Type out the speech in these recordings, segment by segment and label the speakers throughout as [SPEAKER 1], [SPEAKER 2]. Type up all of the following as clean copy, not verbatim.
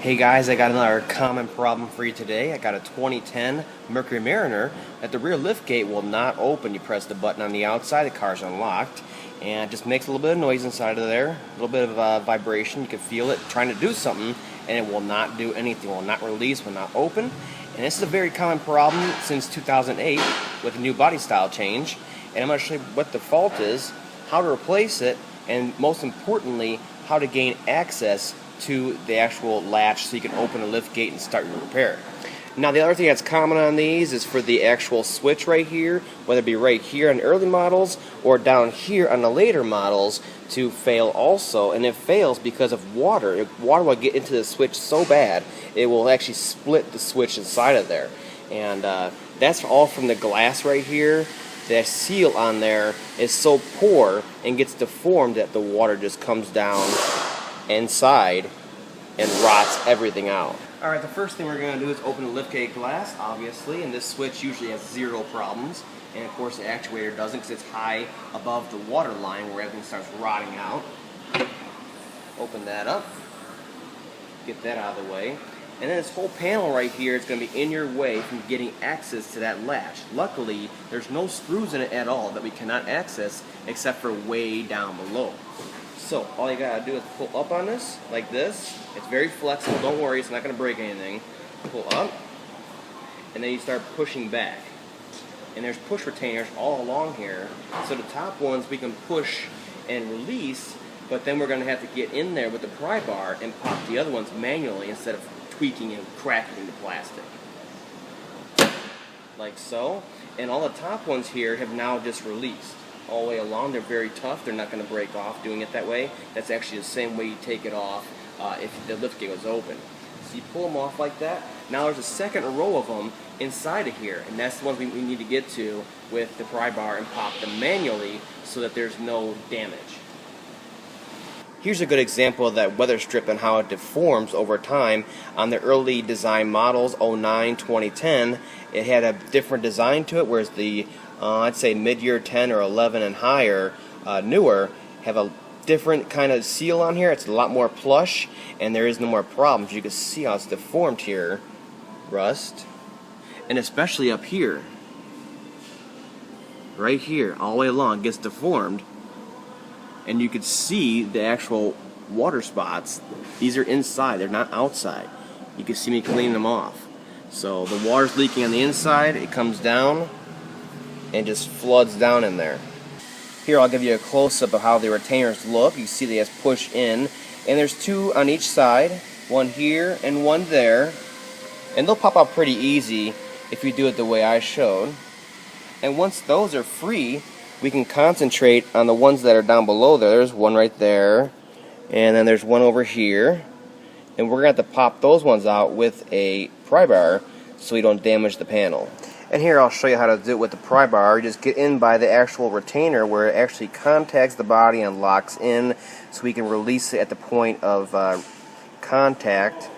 [SPEAKER 1] Hey guys, I got another common problem for you today. I got a 2010 Mercury Mariner that the rear liftgate will not open. You press the button on the outside, the car's unlocked, and it just makes a little bit of noise inside of there, a little bit of vibration. You can feel it trying to do something, and it will not do anything, will not release, will not open. And this is a very common problem since 2008 with a new body style change. And I'm going to show you what the fault is, how to replace it, and most importantly, how to gain access to the actual latch so you can open a lift gate and start your repair. Now the other thing that's common on these is for the actual switch right here, whether it be right here on early models or down here on the later models, to fail also. And it fails because of water. Water will get into the switch so bad it will actually split the switch inside of there. And that's all from the glass right here. The seal on there is so poor and gets deformed that the water just comes down inside and rots everything out. Alright, the first thing we're going to do is open the liftgate glass, obviously, and this switch usually has zero problems. And of course the actuator doesn't because it's high above the water line where everything starts rotting out. Open that up, get that out of the way. And then this whole panel right here is going to be in your way from getting access to that latch. Luckily, there's no screws in it at all that we cannot access except for way down below. So all you gotta do is pull up on this, like this. It's very flexible, don't worry, it's not gonna break anything. Pull up, and then you start pushing back. And there's push retainers all along here. So the top ones we can push and release, but then we're gonna have to get in there with the pry bar and pop the other ones manually instead of tweaking and cracking the plastic. Like so. And all the top ones here have now just released. All the way along, they're very tough, they're not going to break off doing it that way. That's actually the same way you take it off if the liftgate was open. So you pull them off like that. Now there's a second row of them inside of here, and that's the ones we need to get to with the pry bar and pop them manually so that there's no damage. Here's a good example of that Weatherstrip and how it deforms over time. On the early design models, 09, 2010, it had a different design to it, whereas the I'd say mid-year 10 or 11 and higher, newer, have a different kind of seal on here. It's a lot more plush, and there is no more problems. You can see how it's deformed here, rust, and especially up here, right here, all the way along, gets deformed, and you can see the actual water spots. These are inside, they're not outside. You can see me cleaning them off. So the water's leaking on the inside, it comes down, and just floods down in there. Here I'll give you a close-up of how the retainers look. You see they just push in, and there's two on each side, one here and one there, and they'll pop out pretty easy if you do it the way I showed. And once those are free, we can concentrate on the ones that are down below there. There's one right there, and then there's one over here, and we're going to have to pop those ones out with a pry bar so we don't damage the panel. And here I'll show you how to do it with the pry bar. You just get in by the actual retainer where it actually contacts the body and locks in, so we can release it at the point of contact.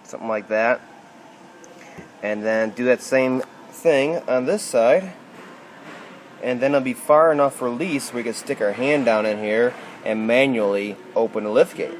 [SPEAKER 1] Something like that. And then do that same thing on this side. And then it'll be far enough release where we can stick our hand down in here and manually open the liftgate.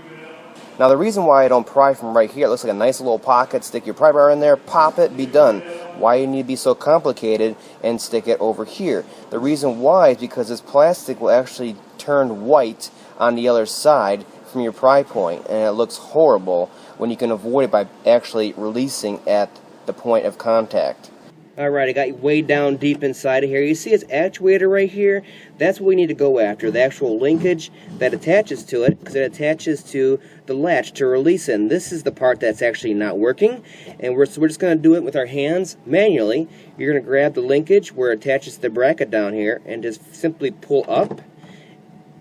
[SPEAKER 1] Now the reason why I don't pry from right here, it looks like a nice little pocket, stick your pry bar in there, pop it, be done. Why you need to be so complicated and stick it over here? The reason why is because this plastic will actually turn white on the other side from your pry point, and it looks horrible when you can avoid it by actually releasing at the point of contact. Alright, I got way down deep inside of here. You see its actuator right here? That's what we need to go after, the actual linkage that attaches to it, because it attaches to the latch to release it. And this is the part that's actually not working, and we're just going to do it with our hands manually. You're going to grab the linkage where it attaches to the bracket down here and just simply pull up,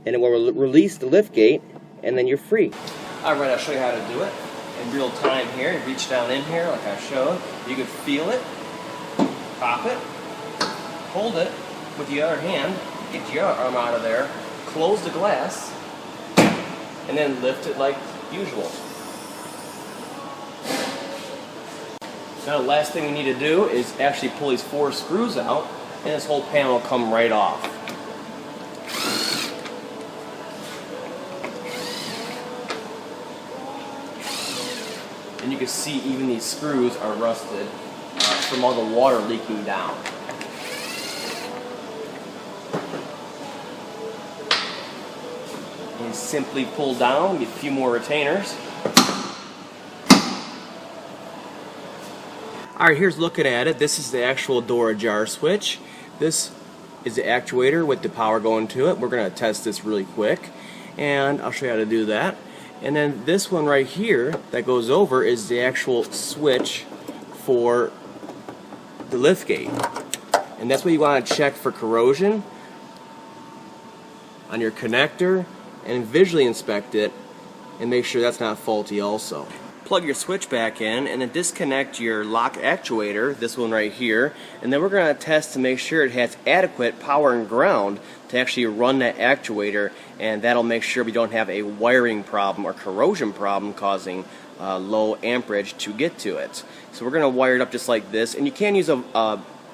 [SPEAKER 1] and it will release the liftgate, and then you're free. Alright, I'll show you how to do it in real time here. You reach down in here like I showed. You can feel it. Pop it, hold it with the other hand, get your arm out of there, close the glass, and then lift it like usual. Now the last thing we need to do is actually pull these 4 screws out, and this whole panel will come right off. and you can see even these screws are rusted from all the water leaking down. And simply pull down, get a few more retainers. Alright, here's looking at it. This is the actual door ajar switch. This is the actuator with the power going to it. We're going to test this really quick, and I'll show you how to do that. And then this one right here that goes over is the actual switch for the liftgate. And that's what you want to check for corrosion on your connector, and visually inspect it and make sure that's not faulty also. Plug your switch back in and then disconnect your lock actuator, this one right here, and then we're going to test to make sure it has adequate power and ground to actually run that actuator, and that'll make sure we don't have a wiring problem or corrosion problem causing low amperage to get to it. So we're going to wire it up just like this, and you can use a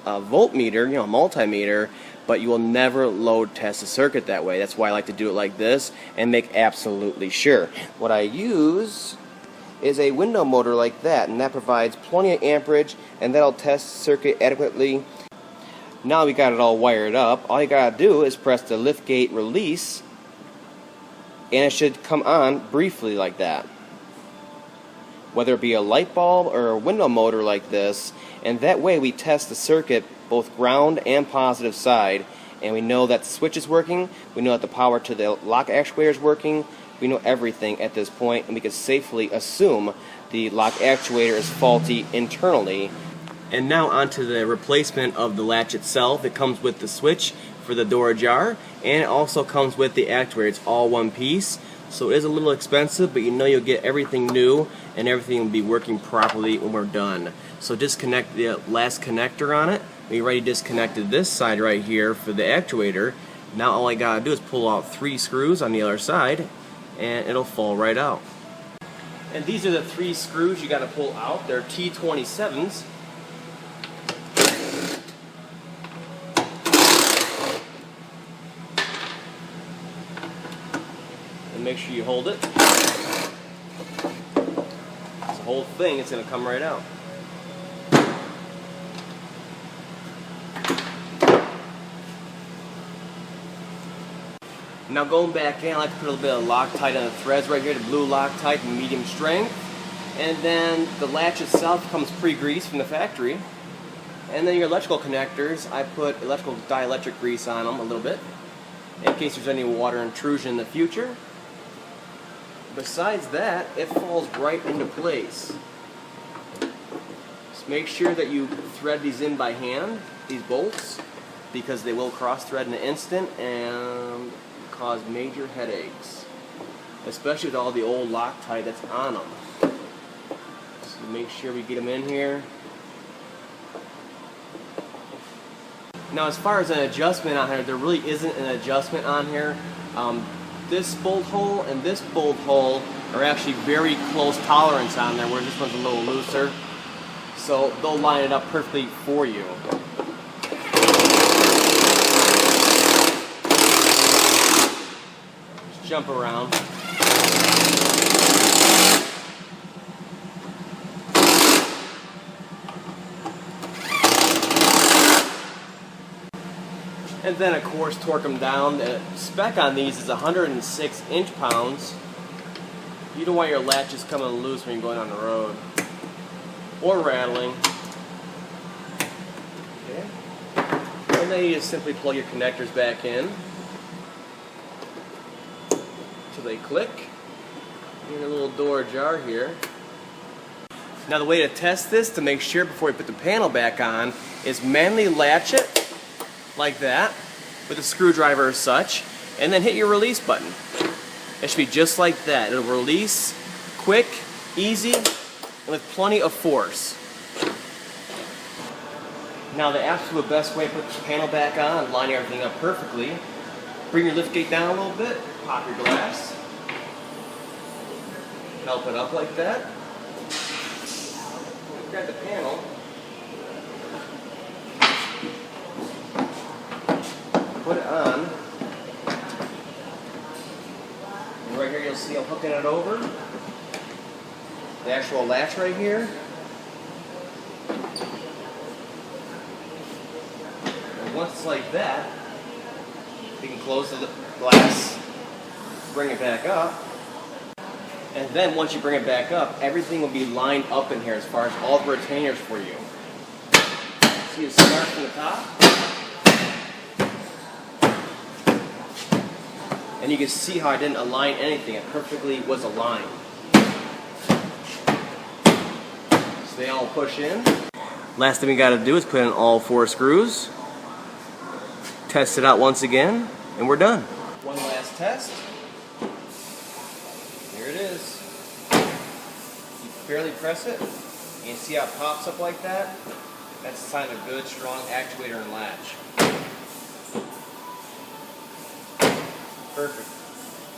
[SPEAKER 1] voltmeter, a multimeter, but you will never load test a circuit that way. That's why I like to do it like this and make absolutely sure. What I use is a window motor like that, and that provides plenty of amperage, and that'll test the circuit adequately. Now we got it all wired up, all you gotta do is press the liftgate release, and it should come on briefly like that. Whether it be a light bulb or a window motor like this, and that way we test the circuit both ground and positive side, and we know that the switch is working, we know that the power to the lock actuator is working, we know everything at this point, and we can safely assume the lock actuator is faulty internally. And now onto the replacement of the latch itself. It comes with the switch for the door ajar, and it also comes with the actuator. It's all one piece, so it is a little expensive, but you know you'll get everything new and everything will be working properly when we're done. So disconnect the last connector on it. We already disconnected this side right here for the actuator. Now all I gotta do is pull out 3 screws on the other side, and it'll fall right out. And these are the 3 screws you got to pull out. They're T27s. And make sure you hold it. It's the whole thing, it's going to come right out. Now going back in, I like to put a little bit of Loctite on the threads right here, the blue Loctite, medium strength. And then the latch itself comes pre-greased from the factory. And then your electrical connectors, I put electrical dielectric grease on them a little bit, in case there's any water intrusion in the future. Besides that, it falls right into place. Just make sure that you thread these in by hand, these bolts, because they will cross-thread in an instant and cause major headaches, especially with all the old Loctite that's on them. So make sure we get them in here. Now as far as an adjustment on here, there really isn't an adjustment on here. This bolt hole and this bolt hole are actually very close tolerance on there, where this one's a little looser. So they'll line it up perfectly for you. Jump around. And then of course torque them down. The spec on these is 106 inch-pounds. You don't want your latches coming loose when you're going on the road or rattling. Okay. And then you just simply plug your connectors back in. They click in a little door ajar here. Now the way to test this to make sure before you put the panel back on is manually latch it like that with a screwdriver or such, and then hit your release button. It should be just like that. It'll release quick, easy, and with plenty of force. Now the absolute best way to put the panel back on, line everything up perfectly, bring your liftgate down a little bit, pop your glass, help it up like that, grab the panel, put it on, and right here you'll see I'm hooking it over, the actual latch right here. And once it's like that, we can close the glass, bring it back up, and then once you bring it back up, everything will be lined up in here as far as all the retainers for you. So you start from the top, and you can see how I didn't align anything. It perfectly was aligned. So they all push in. Last thing we got to do is put in all 4 screws, test it out once again, and we're done. One last test. Here it is. You barely press it, and you see how it pops up like that? That's a sign of a good, strong actuator and latch. Perfect.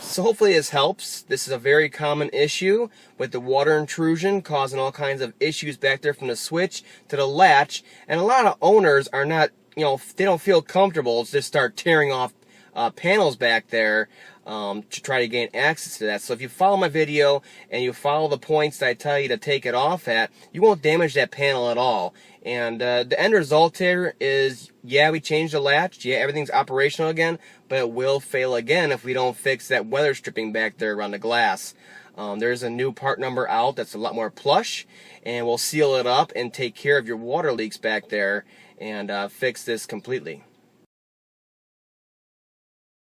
[SPEAKER 1] So hopefully this helps. This is a very common issue with the water intrusion causing all kinds of issues back there from the switch to the latch. And a lot of owners are not, they don't feel comfortable to just start tearing off panels back there to try to gain access to that. So if you follow my video and you follow the points that I tell you to take it off at, you won't damage that panel at all. And the end result here is, yeah, we changed the latch, yeah, everything's operational again, but it will fail again if we don't fix that weather stripping back there around the glass. There's a new part number out that's a lot more plush, and we'll seal it up and take care of your water leaks back there and fix this completely.